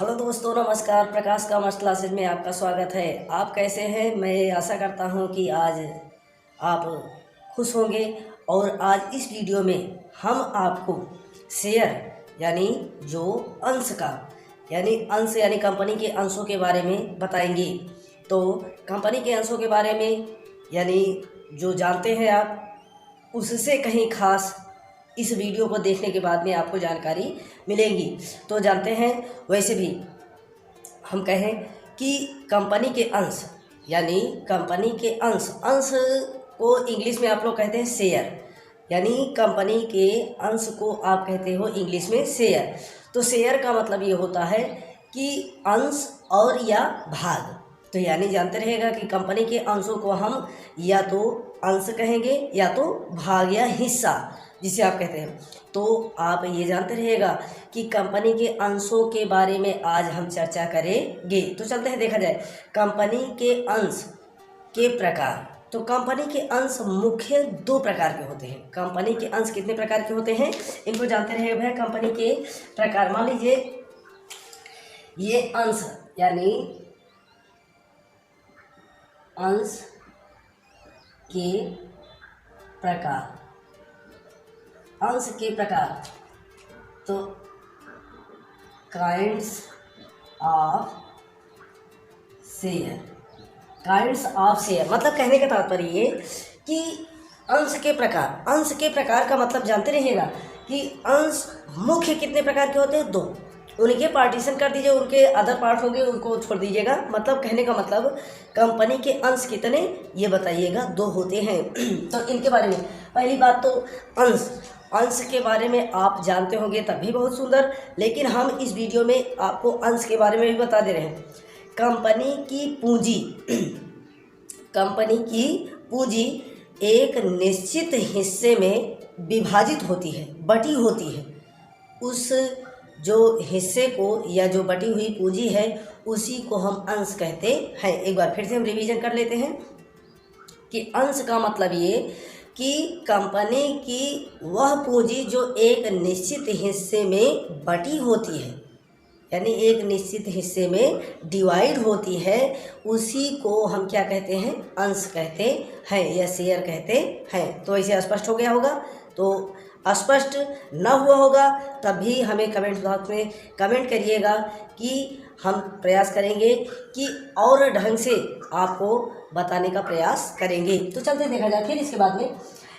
Hello दोस्तों, नमस्कार। प्रकाश commerce classes में आपका स्वागत है। आप कैसे हैं? मैं आशा करता हूं कि आज आप खुश होंगे। और आज इस वीडियो में हम आपको शेयर यानी जो अंश का यानी कंपनी के अंशों के बारे में बताएंगे। तो कंपनी के अंशों के बारे में यानी जो जानते हैं आप, उससे कहीं खास इस वीडियो को देखने के बाद में आपको जानकारी मिलेंगी। तो जानते हैं, वैसे भी हम कहें कि कंपनी के अंश यानी कंपनी के अंश को इंग्लिश में आप लोग कहते हैं शेयर, यानी कंपनी के अंश को आप कहते हो इंग्लिश में शेयर। तो शेयर का मतलब ये होता है कि अंश और या भाग। तो यानी जानते रहेगा कि कंपनी के अंशों को हम या तो अंश कहेंगे या तो भाग या हिस्सा जिसे आप कहते हैं। तो आप ये जानते रहेगा कि कंपनी के अंशों के बारे में आज हम चर्चा करेंगे। तो चलते हैं, देखा जाए कंपनी के अंश के प्रकार। तो कंपनी के अंश मुख्य दो प्रकार के होते हैं। कंपनी के अंश कितने प्रकार के होते हैं, इनको जानते रहे भैया। कंपनी के प्रकार, मान लीजिए ये अंश यानी अंश के प्रकार, अंश के प्रकार। तो kinds of share, kinds of share मतलब कहने का तात्पर्य ये कि अंश के प्रकार। अंश के प्रकार का मतलब जानते रहिएगा कि अंश मुख्य कितने प्रकार के होते हैं, दो। उनके पार्टीशन कर दीजिए, उनके अदर पार्ट होंगे उनको छोड़ दीजिएगा। मतलब कहने का मतलब कंपनी के अंश कितने ये बताइएगा, दो होते हैं। तो इनके बारे में पहली बात तो अंश के बारे में आप जानते होंगे तब भी बहुत सुंदर, लेकिन हम इस वीडियो में आपको अंश के बारे में भी बता दे रहे हैं। कंपनी की पूंजी कंपनी की पूंजी एक निश्चित हिस्से में विभाजित होती है, बटी होती है। उस जो हिस्से को या जो बटी हुई पूंजी है उसी को हम अंश कहते हैं। एक बार फिर से हम रिवीजन कर लेते हैं कि अंश का मतलब ये कि कंपनी की वह पूंजी जो एक निश्चित हिस्से में बटी होती है, यानी एक निश्चित हिस्से में डिवाइड होती है, उसी को हम क्या कहते हैं, अंश कहते हैं या शेयर कहते हैं। तो ऐसे स्पष्ट हो गया होगा। तो स्पष्ट न हुआ होगा तब भी हमें कमेंट बॉक्स में कमेंट करिएगा कि हम प्रयास करेंगे कि और ढंग से आपको बताने का प्रयास करेंगे। तो चलते देखा जाए। फिर इसके बाद में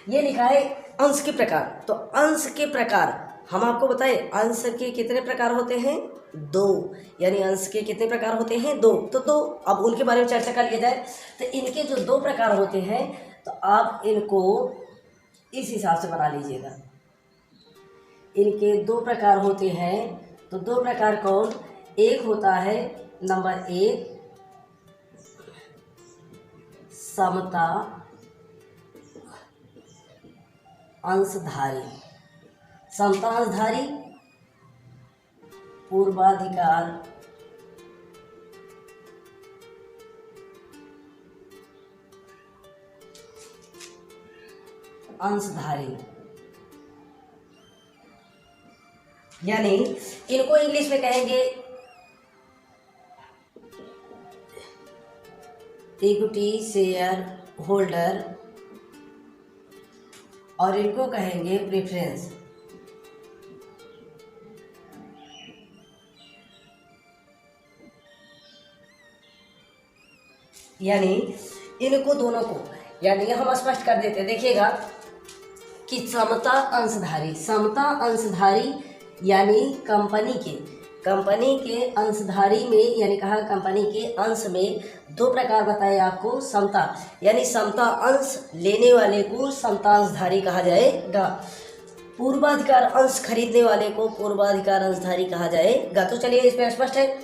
ये लिखा है अंश के प्रकार। तो अंश के प्रकार हम आपको बताएं, अंश के कितने प्रकार होते हैं, दो। यानी अंश के कितने प्रकार होते हैं, दो। तो दो, अब उनके बारे में चर्चा कर लिया जाए। तो इनके जो दो प्रकार होते हैं तो आप इनको इस हिसाब से बना लीजिएगा। इनके दो प्रकार होते हैं। तो दो प्रकार कौन, एक होता है नंबर एक समता अंशधारी, समता अंशधारी, पूर्वाधिकार अंशधारी। यानी इनको इंग्लिश में कहेंगे इक्विटी शेयर होल्डर और इनको कहेंगे प्रेफरेंस। यानी इनको दोनों को यानी हम स्पष्ट कर देते हैं। देखिएगा कि समता अंशधारी यानी कंपनी के अंशधारी में, यानी कहा कंपनी के अंश में दो प्रकार बताए आपको। समता यानी समता अंश लेने वाले को समता अंशधारी कहा जाएगा। पूर्वाधिकार अंश खरीदने वाले को पूर्वाधिकार अंशधारी कहा जाएगा। तो चलिए इसमें स्पष्ट है।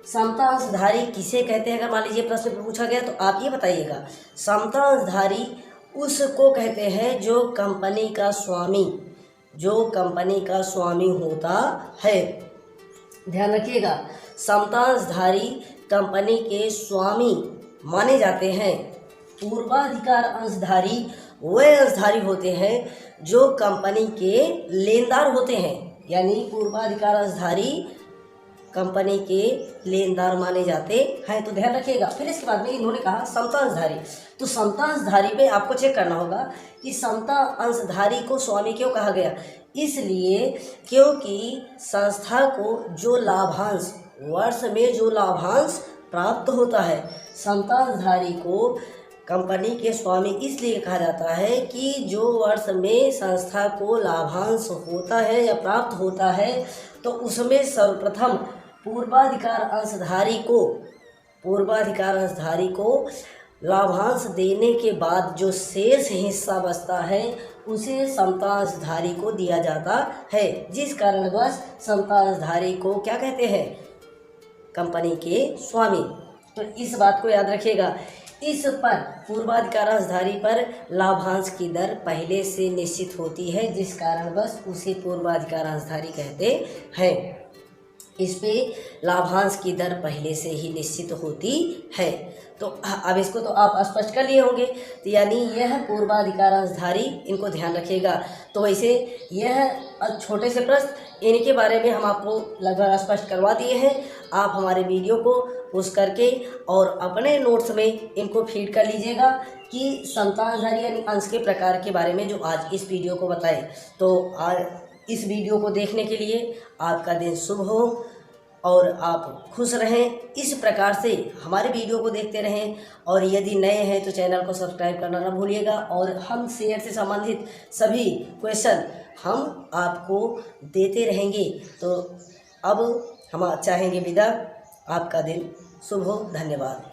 समता अंशधारी किसे कहते हैं, अगर मान लीजिए प्रश्न पूछा गया तो आप ये बताइएगा। समता अंशधारी उसको कहते हैं जो कंपनी का स्वामी होता है। ध्यान रखिएगा, समता अंशधारी कंपनी के स्वामी माने जाते हैं। पूर्वाधिकार अंशधारी वे अंशधारी होते हैं जो कंपनी के लेनदार होते हैं। यानी पूर्वाधिकार अंशधारी कंपनी के लेनदार माने जाते हैं। तो ध्यान रखिएगा। फिर इसके बाद में इन्होंने कहा समता अंशधारी। तो समता अंशधारी पे आपको चेक करना होगा कि समता अंशधारी को स्वामी क्यों कहा गया। इसलिए क्योंकि संस्था को जो लाभांश, वर्ष में जो लाभांश प्राप्त होता है, समता अंशधारी को कंपनी के स्वामी इसलिए कहा जाता है कि जो वर्ष में संस्था को लाभांश होता है या प्राप्त होता है, तो उसमें सर्वप्रथम पूर्वाधिकार अंशधारी को लाभांश देने के बाद जो शेष हिस्सा बचता है उसे समता अंशधारी को दिया जाता है, जिस कारणवश समता अंशधारी को क्या कहते हैं, कंपनी के स्वामी। तो इस बात को याद रखिएगा। इस पर पूर्वाधिकार अंशधारी पर लाभांश की दर पहले से निश्चित होती है, जिस कारणवश उसे पूर्वाधिकार अंशधारी कहते हैं। इस पे लाभांश की दर पहले से ही निश्चित होती है। तो अब इसको तो आप स्पष्ट कर लिए होंगे। तो यानी यह पूर्वाधिकार अंशधारी, इनको ध्यान रखिएगा। तो वैसे यह छोटे से प्रश्न, इनके बारे में हम आपको लगभग स्पष्ट करवा दिए हैं। आप हमारे वीडियो को पुश करके और अपने नोट्स में इनको फीड कर लीजिएगा कि समता अंशधारी यानी अंश के प्रकार के बारे में जो आज इस वीडियो को बताए। तो इस वीडियो को देखने के लिए आपका दिन शुभ हो और आप खुश रहें। इस प्रकार से हमारे वीडियो को देखते रहें और यदि नए हैं तो चैनल को सब्सक्राइब करना ना भूलिएगा। और हम शेयर से संबंधित सभी क्वेश्चन हम आपको देते रहेंगे। तो अब हम चाहेंगे विदा। आपका दिन शुभ हो। धन्यवाद।